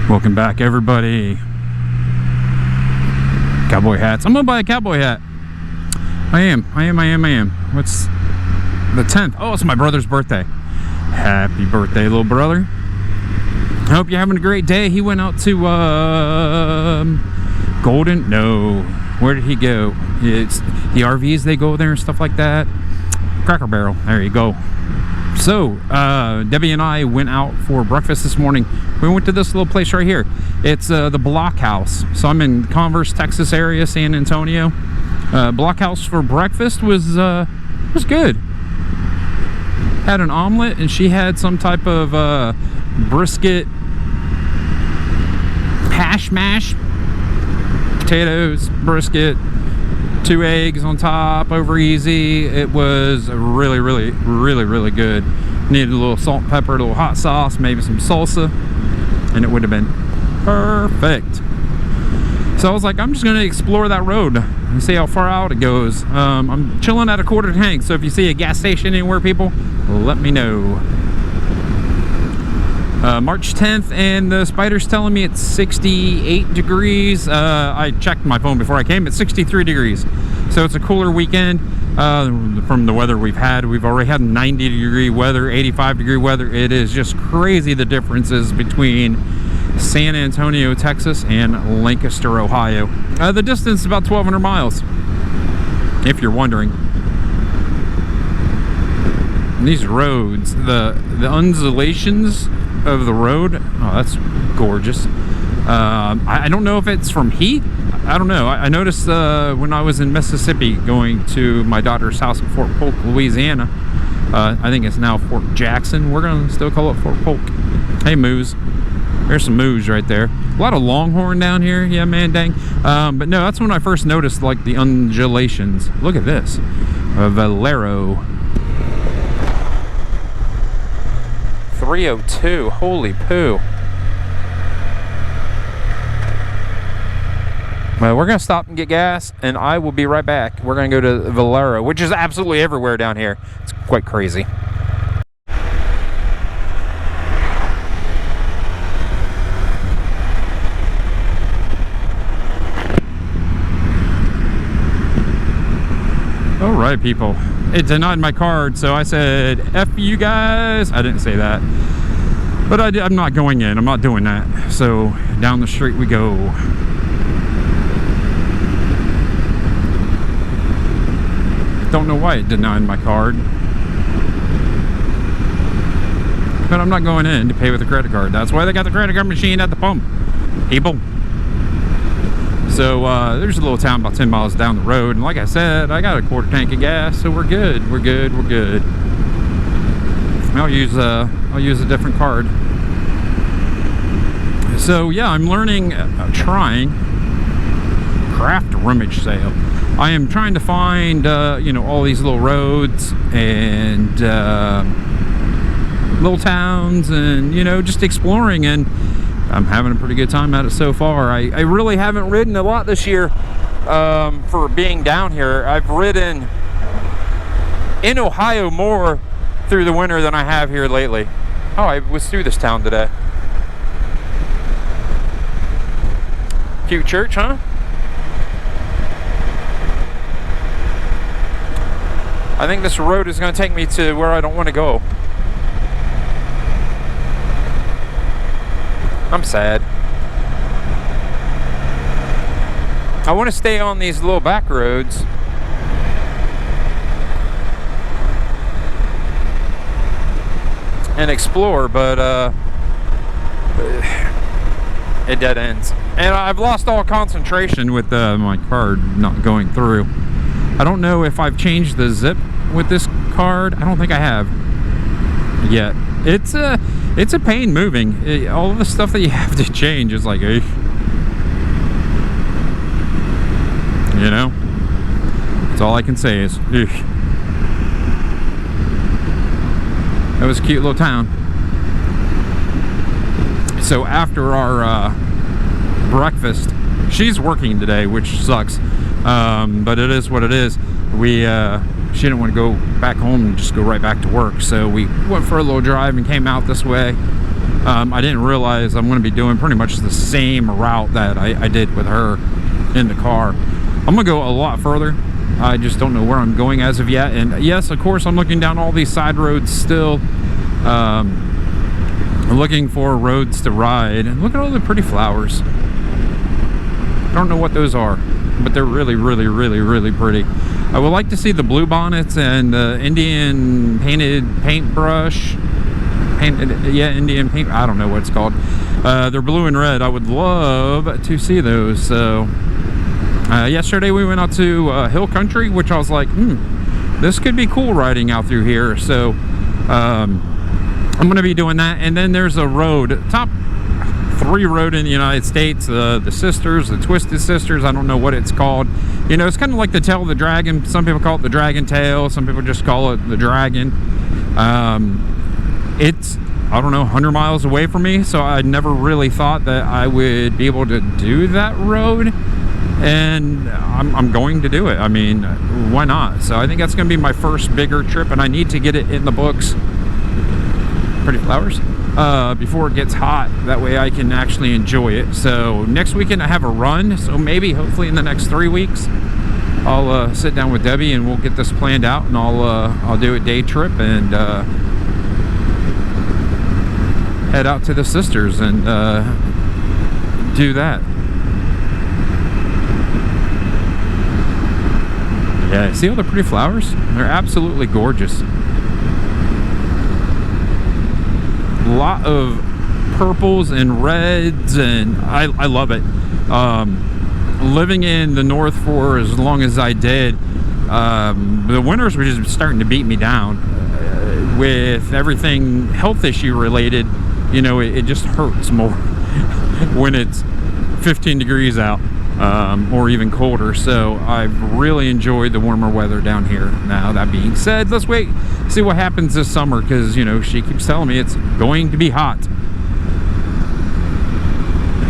Welcome back, everybody. Cowboy hats. I'm gonna buy a cowboy hat. I am. What's the 10th? Oh, it's my brother's birthday. Happy birthday, little brother. I hope you're having a great day. He went out to Golden. No, where did he go? It's the RVs. They go there and stuff like that. Cracker Barrel. There you go. So Debbie and I went out for breakfast this morning. We went to this little place right here. It's the Block House. So I'm in Converse, Texas area, San Antonio. Block House for breakfast was good. Had an omelet, and she had some type of brisket hash mash, potatoes, brisket, 2 eggs on top, over easy. It was really good. Needed a little salt and pepper, a little hot sauce, maybe some salsa, and it would have been perfect. So I was like, I'm just gonna explore that road and see how far out it goes. I'm chilling at a quarter tank, so if you see a gas station anywhere, people, let me know. March 10th, and the spider's telling me it's 68 degrees. I checked my phone before I came. It's 63 degrees. So it's a cooler weekend from the weather we've had. We've already had 90 degree weather, 85 degree weather. It is just crazy the differences between San Antonio, Texas, and Lancaster, Ohio. The distance is about 1,200 miles, if you're wondering. And these roads, the undulations of the road, oh, that's gorgeous. I don't know if it's from heat. I don't know. I noticed when I was in Mississippi going to my daughter's house in Fort Polk, Louisiana. I think it's now Fort Jackson. We're gonna still call it Fort Polk. Hey, moose. There's some moose right there. A lot of longhorn down here. Yeah, man, dang. But no, that's when I first noticed like the undulations. Look at this. A Valero 302. Holy poo. Well, we're gonna stop and get gas, and I will be right back. We're gonna go to Valero, which is absolutely everywhere down here. It's quite crazy. All right, people. It denied my card, so I said, F you guys. I didn't say that. But I'm not going in. I'm not doing that. So down the street we go. Don't know why it denied my card. But I'm not going in to pay with a credit card. That's why they got the credit card machine at the pump, people. So there's a little town about 10 miles down the road, and like I said, I got a quarter tank of gas, so we're good. We're good. I'll use a different card. So yeah, I'm learning, trying craft rummage sale. I am trying to find you know, all these little roads and little towns, and you know, just exploring, and I'm having a pretty good time at it so far. I really haven't ridden a lot this year for being down here. I've ridden in Ohio more through the winter than I have here lately. Oh, I was through this town today. Cute church, huh? I think this road is going to take me to where I don't want to go. I'm sad. I want to stay on these little back roads. And explore, but it dead ends. And I've lost all concentration with my card not going through. I don't know if I've changed the zip with this card. I don't think I have yet. It's a pain moving. All of the stuff that you have to change is like, you know, that's all I can say is, that was a cute little town. So after our breakfast, she's working today, which sucks, but it is what it is. She didn't want to go back home and just go right back to work, so we went for a little drive and came out this way. I didn't realize I'm going to be doing pretty much the same route that I did with her in the car. I'm going to go a lot further. I just don't know where I'm going as of yet. And yes, of course, I'm looking down all these side roads still. Looking for roads to ride. And look at all the pretty flowers. I don't know what those are, but they're really, really, really, really pretty. I would like to see the blue bonnets and the Indian painted paintbrush. Indian paint. I don't know what it's called. They're blue and red. I would love to see those. So yesterday we went out to Hill Country, which I was like, this could be cool riding out through here. So I'm going to be doing that. And then there's a road, top 3 road in the United States, the Sisters, the Twisted Sisters. I don't know what it's called. You know, it's kind of like the Tail of the Dragon. Some people call it the Dragon Tail. Some people just call it the Dragon. It's, I don't know, 100 miles away from me, so I never really thought that I would be able to do that road, and I'm going to do it. I mean, why not? So I think that's going to be my first bigger trip, and I need to get it in the books. Pretty flowers. Before it gets hot, that way I can actually enjoy it. So next weekend I have a run, so maybe hopefully in the next 3 weeks I'll sit down with Debbie and we'll get this planned out, and I'll do a day trip and head out to the Sisters and do that. Yeah, see all the pretty flowers? They're absolutely gorgeous. A lot of purples and reds, and I love it. Living in the north for as long as I did, the winters were just starting to beat me down with everything health issue related. You know, it just hurts more when it's 15 degrees out, or even colder. So I've really enjoyed the warmer weather down here. Now, that being said, let's wait, see what happens this summer, because, you know, she keeps telling me it's going to be hot.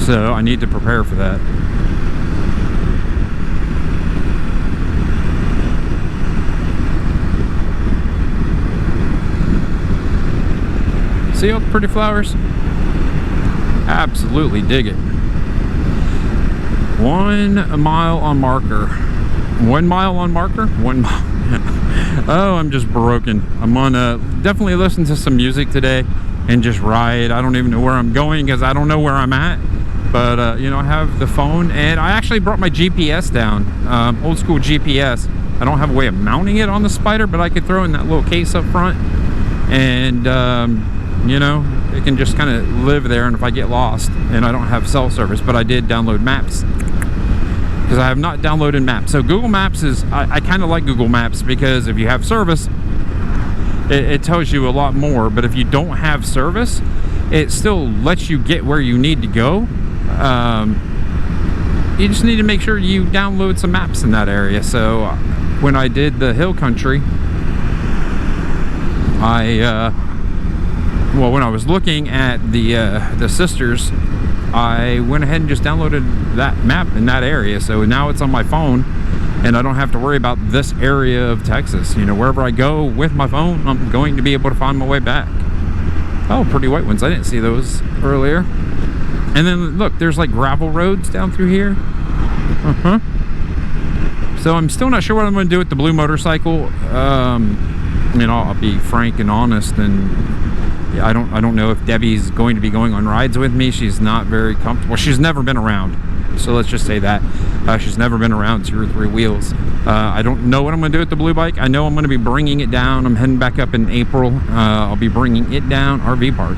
So I need to prepare for that. See all the pretty flowers? Absolutely dig it. 1 mile on marker. 1 mile on marker? 1 mile. Oh, I'm just broken. I'm gonna definitely listen to some music today and just ride. I don't even know where I'm going because I don't know where I'm at. But, you know, I have the phone, and I actually brought my GPS down. Old school GPS. I don't have a way of mounting it on the Spider, but I could throw in that little case up front. And, you know, it can just kind of live there, and if I get lost and I don't have cell service, but I did download Maps because I have not downloaded Maps. So Google Maps is, I kind of like Google Maps because if you have service, it tells you a lot more, but if you don't have service, it still lets you get where you need to go. You just need to make sure you download some maps in that area. So when I did the Hill Country, well, when I was looking at the Sisters, I went ahead and just downloaded that map in that area. So now it's on my phone, and I don't have to worry about this area of Texas. You know, wherever I go with my phone, I'm going to be able to find my way back. Oh, pretty white ones. I didn't see those earlier. And then look, there's like gravel roads down through here. So I'm still not sure what I'm going to do with the blue motorcycle. You know, I'll be frank and honest, and I don't know if Debbie's going to be going on rides with me. She's not very comfortable. She's never been around, so let's just say that. She's never been around 2 or 3 wheels. I don't know what I'm going to do with the blue bike. I know I'm going to be bringing it down. I'm heading back up in April. I'll be bringing it down RV park.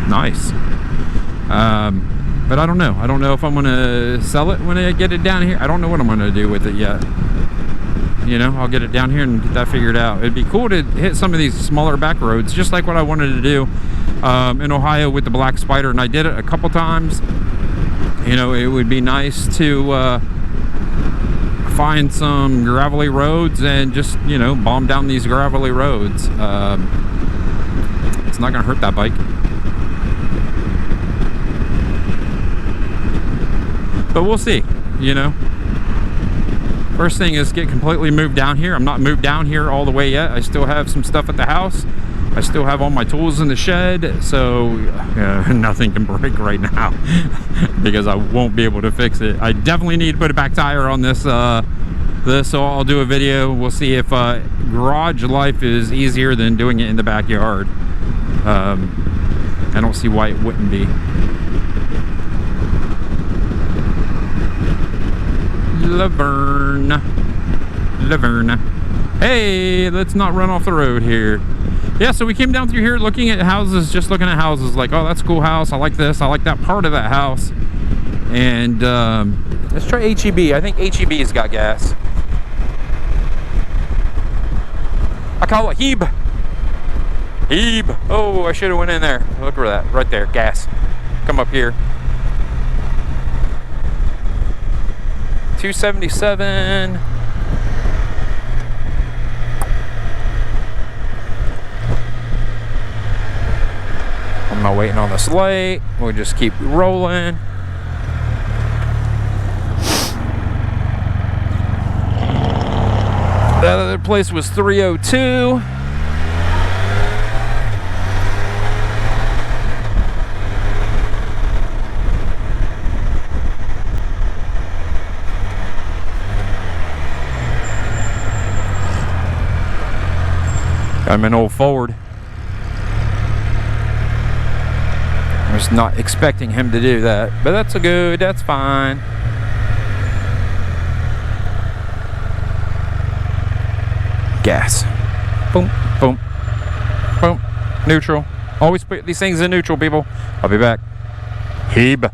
Nice. But I don't know. I don't know if I'm going to sell it when I get it down here. I don't know what I'm going to do with it yet. You know, I'll get it down here and get that figured out. It'd be cool to hit some of these smaller back roads, just like what I wanted to do in Ohio with the Black Spider, and I did it a couple times. You know, it would be nice to find some gravelly roads and just, you know, bomb down these gravelly roads. It's not going to hurt that bike. But we'll see, you know. First thing is get completely moved down here. I'm not moved down here all the way yet. I still have some stuff at the house. I still have all my tools in the shed, so nothing can break right now because I won't be able to fix it. I definitely need to put a back tire on this, so I'll do a video. We'll see if garage life is easier than doing it in the backyard. I don't see why it wouldn't be. Laverne. Hey, let's not run off the road here. Yeah, so we came down through here looking at houses, just looking at houses like, oh, that's a cool house. I like this. I like that part of that house. And let's try HEB. I think HEB's got gas. I call it Hebe. Hebe. Oh, I should have went in there. Look for that. Right there. Gas. Come up here. 277. I'm not waiting on this light. We'll just keep rolling. That other place was 302. I'm an old Ford. I was not expecting him to do that, but that's fine. Gas. Boom, boom, boom. Neutral. Always put these things in neutral, people. I'll be back. Hebe.